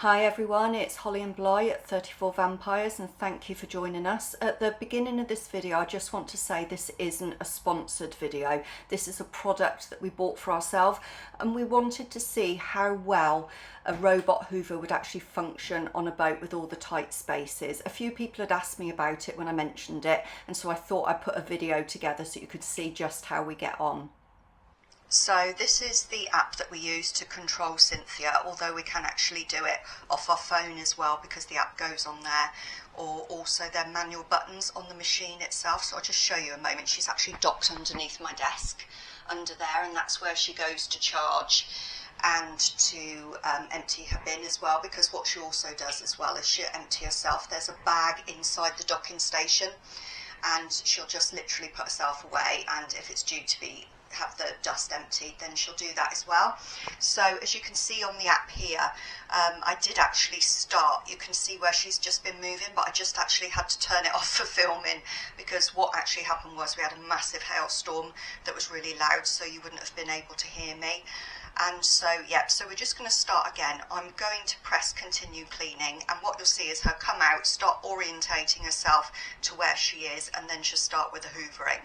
Hi everyone, it's Holly and Bly at 34 Vampires and thank you for joining us. At the beginning of this video I just want to say this isn't a sponsored video. This is a product that we bought for ourselves and we wanted to see how well a robot hoover would actually function on a boat with all the tight spaces. A few people had asked me about it when I mentioned it, and so I thought I'd put a video together so you could see just how we get on. So this is the app that we use to control Cynthia, although we can actually do it off our phone as well because the app goes on there, or also there are manual buttons on the machine itself. So I'll just show you a moment. She's actually docked underneath my desk under there, and that's where she goes to charge and to empty her bin as well, because what she also does as well is she'll empty herself. There's a bag inside the docking station and she'll just literally put herself away, and if it's due to have the dust emptied, then she'll do that as well. So as you can see on the app here, I did actually start, you can see where she's just been moving, but I just actually had to turn it off for filming because what actually happened was we had a massive hailstorm that was really loud, so you wouldn't have been able to hear me. And so yeah, so we're just going to start again. I'm going to press continue cleaning, and what you'll see is her come out, start orientating herself to where she is, and then she'll start with the hoovering.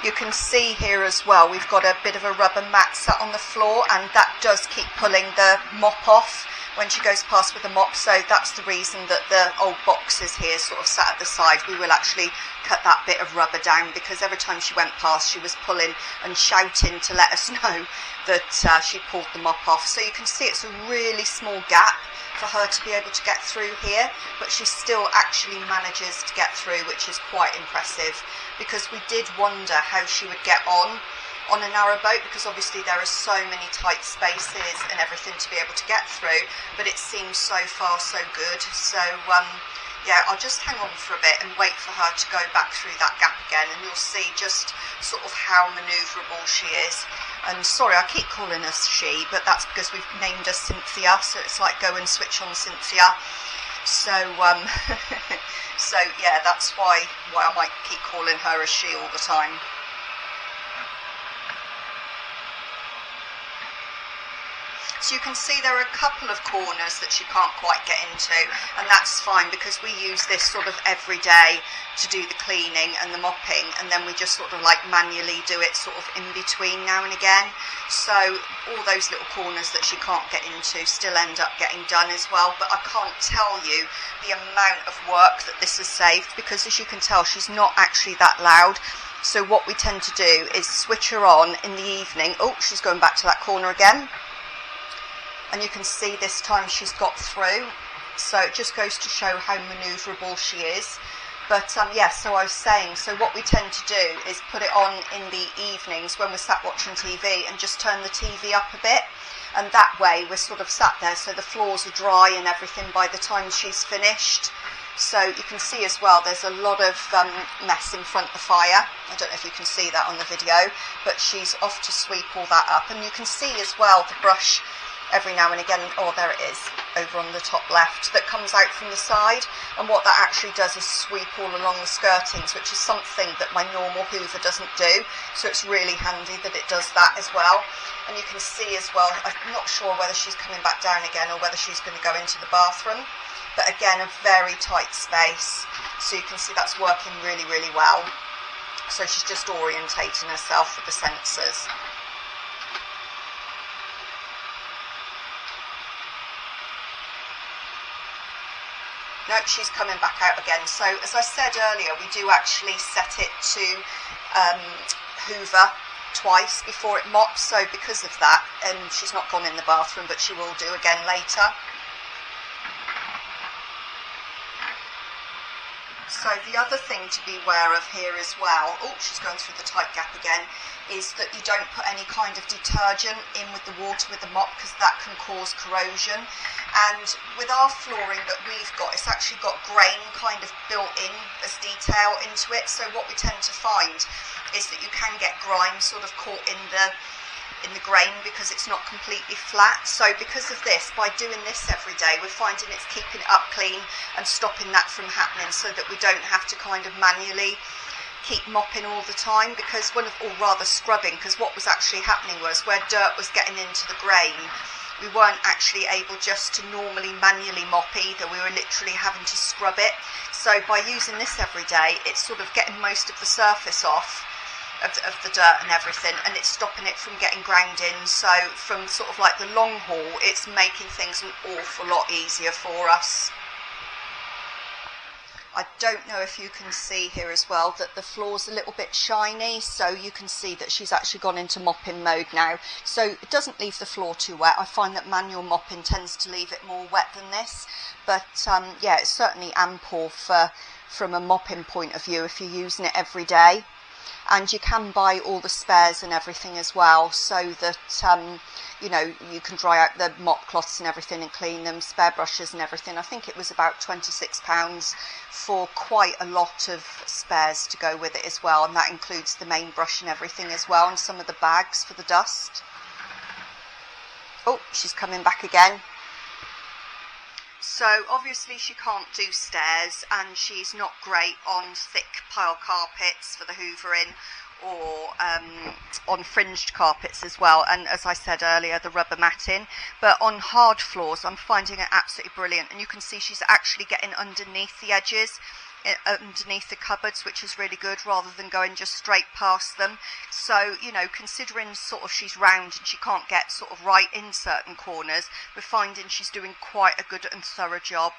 You can see here as well, we've got a bit of a rubber mat sat on the floor, and that does keep pulling the mop off when she goes past with the mop. So that's the reason that the old boxes here sort of sat at the side. We will actually cut that bit of rubber down, because every time she went past she was pulling and shouting to let us know that she pulled the mop off. So you can see it's a really small gap for her to be able to get through here, but she still actually manages to get through, which is quite impressive, because we did wonder how she would get on a narrowboat, because obviously there are so many tight spaces and everything to be able to get through, but it seems so far so good. So yeah, I'll just hang on for a bit and wait for her to go back through that gap again, and you'll see just sort of how manoeuvrable she is. And sorry, I keep calling her she, but that's because we've named her Cynthia, so it's like go and switch on Cynthia. So so yeah, that's why I might keep calling her a she all the time. So you can see there are a couple of corners that she can't quite get into, and that's fine because we use this sort of every day to do the cleaning and the mopping, and then we just sort of like manually do it sort of in between now and again. So all those little corners that she can't get into still end up getting done as well, but I can't tell you the amount of work that this has saved, because as you can tell she's not actually that loud. So what we tend to do is switch her on in the evening. Oh, she's going back to that corner again. And you can see this time she's got through, so it just goes to show how manoeuvrable she is. But yeah, so I was saying, so what we tend to do is put it on in the evenings when we're sat watching TV and just turn the TV up a bit, and that way we're sort of sat there so the floors are dry and everything by the time she's finished. So you can see as well there's a lot of mess in front of the fire. I don't know if you can see that on the video, but she's off to sweep all that up, and you can see as well the brush every now and again, oh there it is, over on the top left, that comes out from the side, and what that actually does is sweep all along the skirtings, which is something that my normal hoover doesn't do, so it's really handy that it does that as well. And you can see as well, I'm not sure whether she's coming back down again or whether she's going to go into the bathroom, but again a very tight space, so you can see that's working really well. So she's just orientating herself with the sensors. No, she's coming back out again. So as I said earlier, we do actually set it to hoover twice before it mops, so because of that, and she's not gone in the bathroom, but she will do again later. So the other thing to be aware of here as well, oh, she's going through the tight gap again, is that you don't put any kind of detergent in with the water with the mop, because that can cause corrosion. And with our flooring that we've got, it's actually got grain kind of built in as detail into it. So what we tend to find is that you can get grime sort of caught in the grain because it's not completely flat. So because of this, by doing this every day, we're finding it's keeping it up clean and stopping that from happening, so that we don't have to kind of manually keep mopping all the time, because or rather scrubbing, because what was actually happening was where dirt was getting into the grain, we weren't actually able just to normally manually mop either, we were literally having to scrub it. So by using this every day, it's sort of getting most of the surface off of the dirt and everything, and it's stopping it from getting ground in. So from sort of like the long haul, it's making things an awful lot easier for us. I don't know if you can see here as well that the floor's a little bit shiny, so you can see that she's actually gone into mopping mode now. So it doesn't leave the floor too wet. I find that manual mopping tends to leave it more wet than this, but yeah, it's certainly ample from a mopping point of view if you're using it every day. And you can buy all the spares and everything as well, so that you know, you can dry out the mop cloths and everything and clean them, spare brushes and everything. I think it was about £26 for quite a lot of spares to go with it as well, and that includes the main brush and everything as well, and some of the bags for the dust. Oh, she's coming back again. So obviously she can't do stairs, and she's not great on thick pile carpets for the hoovering, or on fringed carpets as well, and as I said earlier, the rubber matting. But on hard floors I'm finding it absolutely brilliant, and you can see she's actually getting underneath the edges, underneath the cupboards, which is really good, rather than going just straight past them. So, you know, considering sort of she's round and she can't get sort of right in certain corners, we're finding she's doing quite a good and thorough job.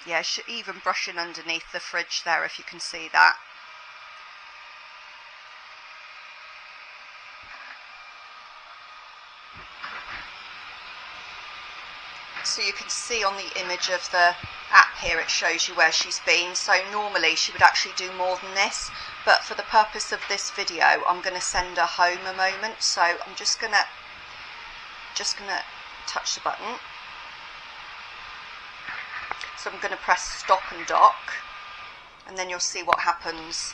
Yeah, even brushing underneath the fridge there, if you can see that. So you can see on the image of the app here, it shows you where she's been. So normally she would actually do more than this, but for the purpose of this video, I'm going to send her home a moment. So I'm just gonna touch the button. So I'm going to press stop and dock, and then you'll see what happens.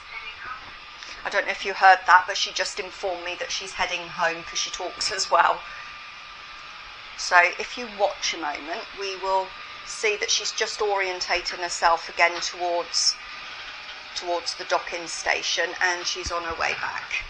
I don't know if you heard that, but she just informed me that she's heading home because she talks as well. So if you watch a moment, we will see that she's just orientating herself again towards the docking station, and she's on her way back.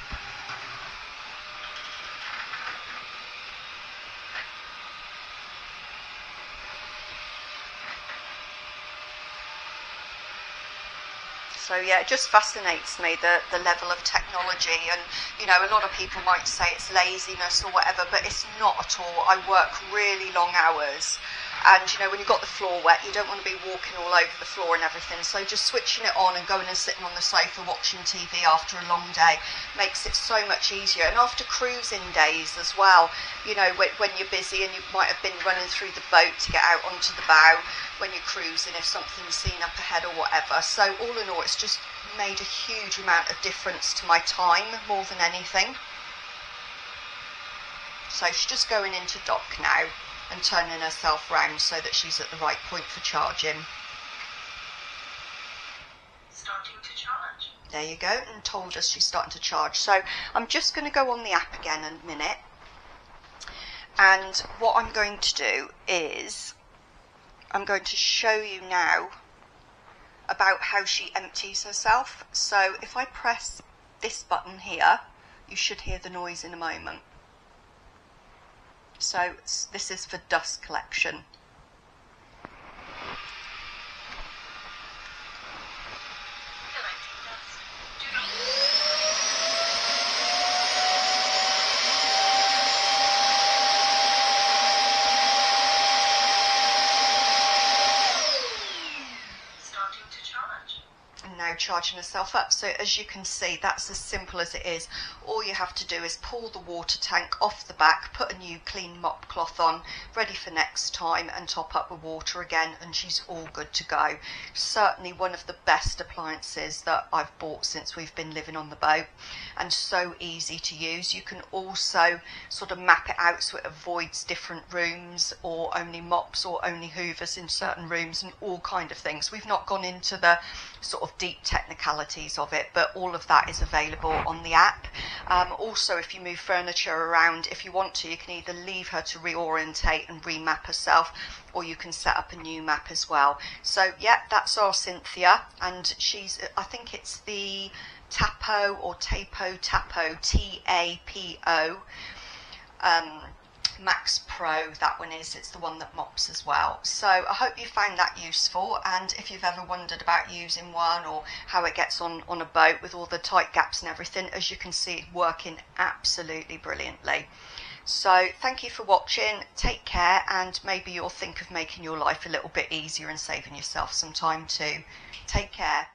So yeah, it just fascinates me, the level of technology. And you know, a lot of people might say it's laziness or whatever, but it's not at all. I work really long hours, and you know, when you've got the floor wet, you don't want to be walking all over the floor and everything. So just switching it on and going and sitting on the sofa watching TV after a long day makes it so much easier. And after cruising days as well, you know, when you're busy and you might have been running through the boat to get out onto the bow when you're cruising, if something's seen up ahead or whatever. So all in all, it's just made a huge amount of difference to my time, more than anything. So she's just going into dock now and turning herself round so that she's at the right point for charging. Starting to charge. There you go, and told us she's starting to charge. So I'm just going to go on the app again in a minute, and what I'm going to do is I'm going to show you now about how she empties herself. So if I press this button here, you should hear the noise in a moment. So this is for dust collection. charging herself up. So as you can see, that's as simple as it is. All you have to do is pull the water tank off the back, put a new clean mop cloth on, ready for next time, and top up with water again, and she's all good to go. Certainly one of the best appliances that I've bought since we've been living on the boat, and so easy to use. You can also sort of map it out so it avoids different rooms, or only mops or only hoovers in certain rooms, and all kind of things. We've not gone into the sort of deep technicalities of it, but all of that is available on the app. Also, if you move furniture around, if you want to, you can either leave her to reorientate and remap herself, or you can set up a new map as well. So yeah, that's our Cynthia, and she's, I think it's the TAPO TAPO Max Pro, that one is. It's the one that mops as well. So I hope you found that useful, and if you've ever wondered about using one or how it gets on a boat with all the tight gaps and everything, as you can see, it's working absolutely brilliantly. So thank you for watching, take care, and maybe you'll think of making your life a little bit easier and saving yourself some time too. Take care.